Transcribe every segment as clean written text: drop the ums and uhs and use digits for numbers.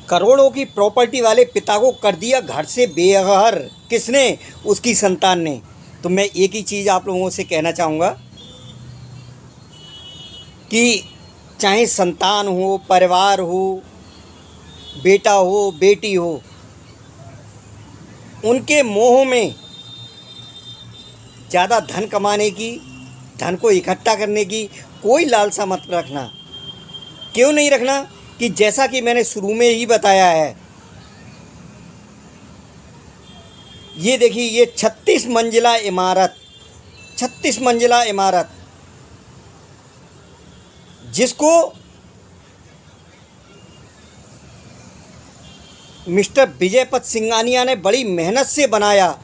करोड़ों की प्रॉपर्टी वाले पिता को कर दिया घर से बेघर। किसने? उसकी संतान ने। तो मैं एक ही चीज़ आप लोगों से कहना चाहूँगा कि चाहे संतान हो, परिवार हो, बेटा हो, बेटी हो, उनके मोह में ज़्यादा धन कमाने की, धन को इकट्ठा करने की कोई लालसा मत रखना। क्यों नहीं रखना? कि जैसा कि मैंने शुरू में ही बताया है, ये देखिए, ये 36 मंजिला इमारत, 36 मंजिला इमारत, जिसको मिस्टर विजयपत सिंघानिया ने बड़ी मेहनत से बनाया।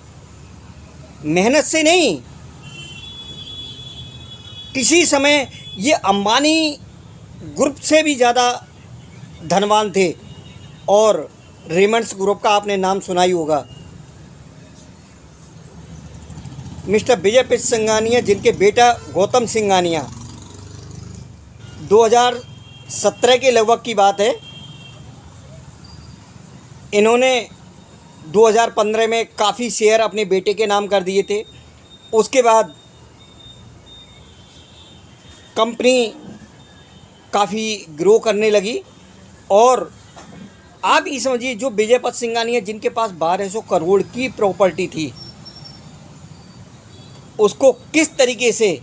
मेहनत से नहीं, किसी समय ये अंबानी ग्रुप से भी ज़्यादा धनवान थे। और रेमंड्स ग्रुप का आपने नाम सुना ही होगा। मिस्टर विजयपत सिंघानिया, जिनके बेटा गौतम सिंघानिया, 2017 के लगभग की बात है, इन्होंने 2015 में काफ़ी शेयर अपने बेटे के नाम कर दिए थे। उसके बाद कंपनी काफ़ी ग्रो करने लगी। और आप ये समझिए, जो विजयपत सिंघानिया, जिनके पास 1200 करोड़ की प्रॉपर्टी थी, उसको किस तरीके से,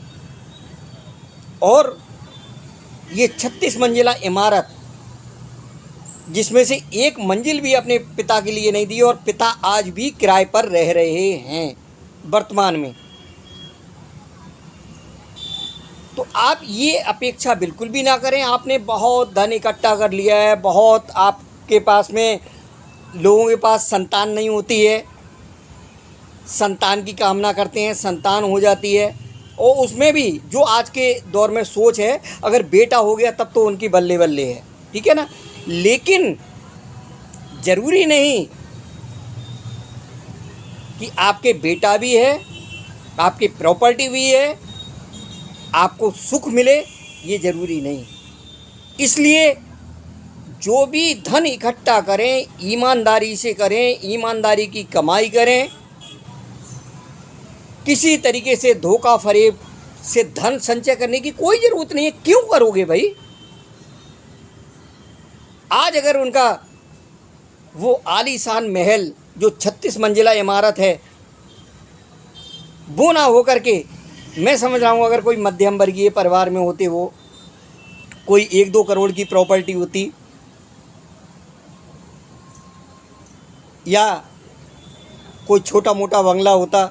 और ये 36 मंजिला इमारत, जिसमें से एक मंजिल भी अपने पिता के लिए नहीं दी, और पिता आज भी किराए पर रह रहे हैं वर्तमान में। तो आप ये अपेक्षा बिल्कुल भी ना करें। आपने बहुत धन इकट्ठा कर लिया है, बहुत, आपके पास में, लोगों के पास संतान नहीं होती है, संतान की कामना करते हैं, संतान हो जाती है, और उसमें भी जो आज के दौर में सोच है, अगर बेटा हो गया तब तो उनकी बल्ले बल्ले है, ठीक है ना। लेकिन ज़रूरी नहीं कि आपके बेटा भी है, आपकी प्रॉपर्टी भी है, आपको सुख मिले, ये ज़रूरी नहीं। इसलिए जो भी धन इकट्ठा करें, ईमानदारी से करें, ईमानदारी की कमाई करें। किसी तरीके से धोखा फरेब से धन संचय करने की कोई ज़रूरत नहीं है। क्यों करोगे भाई? आज अगर उनका वो आलीशान महल, जो 36 मंजिला इमारत है, वो ना हो करके, मैं समझ रहा हूँ अगर कोई मध्यम वर्गीय परिवार में होते, वो कोई 1-2 करोड़ की प्रॉपर्टी होती, या कोई छोटा मोटा बंगला होता,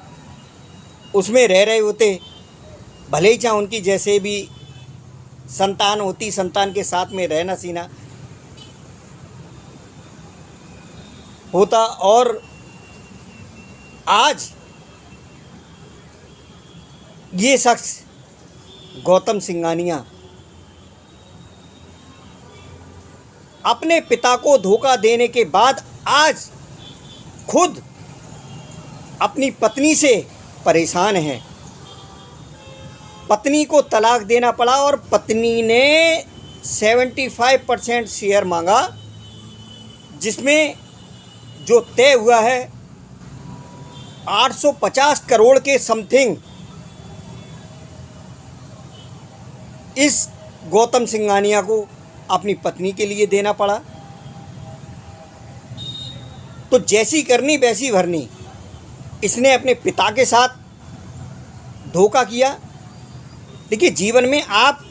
उसमें रह रहे होते, भले ही चाहे उनकी जैसे भी संतान होती, संतान के साथ में रहना सीना होता। और आज ये शख्स गौतम सिंघानिया अपने पिता को धोखा देने के बाद आज खुद अपनी पत्नी से परेशान हैं। पत्नी को तलाक देना पड़ा, और पत्नी ने 75% शेयर मांगा, जिसमें जो तय हुआ है 850 करोड़ के समथिंग इस गौतम सिंघानिया को अपनी पत्नी के लिए देना पड़ा। तो जैसी करनी वैसी भरनी। इसने अपने पिता के साथ धोखा किया। देखिए, जीवन में आप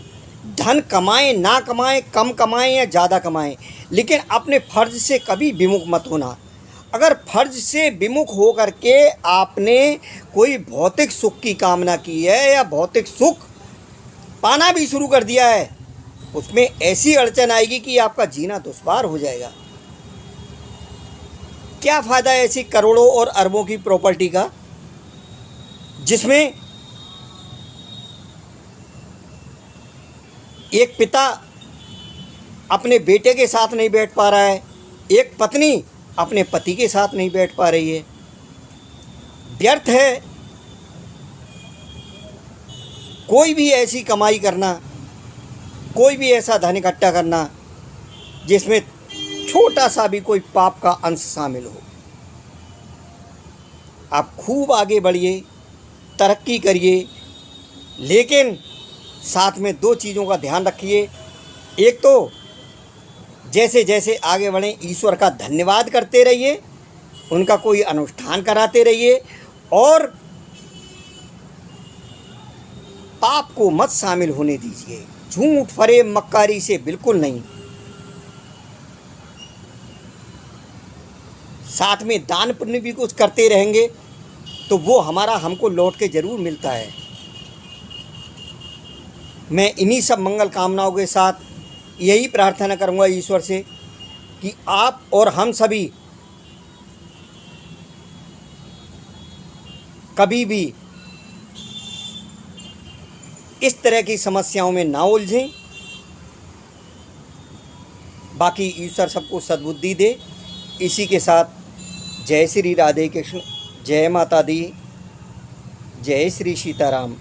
धन कमाएं ना कमाएं, कम कमाएं या ज़्यादा कमाएं, लेकिन अपने फ़र्ज से कभी विमुख मत होना। अगर फ़र्ज से विमुख हो करके आपने कोई भौतिक सुख की कामना की है, या भौतिक सुख पाना भी शुरू कर दिया है, उसमें ऐसी अड़चन आएगी कि आपका जीना दुश्वार हो जाएगा। क्या फ़ायदा है ऐसी करोड़ों और अरबों की प्रॉपर्टी का, जिसमें एक पिता अपने बेटे के साथ नहीं बैठ पा रहा है, एक पत्नी अपने पति के साथ नहीं बैठ पा रही है। व्यर्थ है कोई भी ऐसी कमाई करना, कोई भी ऐसा धन इकट्ठा करना जिसमें छोटा सा भी कोई पाप का अंश शामिल हो। आप खूब आगे बढ़िए, तरक्की करिए, लेकिन साथ में दो चीज़ों का ध्यान रखिए। एक तो जैसे जैसे आगे बढ़ें ईश्वर का धन्यवाद करते रहिए, उनका कोई अनुष्ठान कराते रहिए, और पाप को मत शामिल होने दीजिए। झूठ फरेब मक्कारी से बिल्कुल नहीं। साथ में दान पुण्य भी कुछ करते रहेंगे तो वो हमारा हमको लौट के ज़रूर मिलता है। मैं इन्हीं सब मंगल कामनाओं के साथ यही प्रार्थना करूंगा ईश्वर से कि आप और हम सभी कभी भी इस तरह की समस्याओं में ना उलझें। बाकी ईश्वर सबको सद्बुद्धि दे। इसी के साथ जय श्री राधे कृष्ण, जय माता दी, जय श्री सीताराम।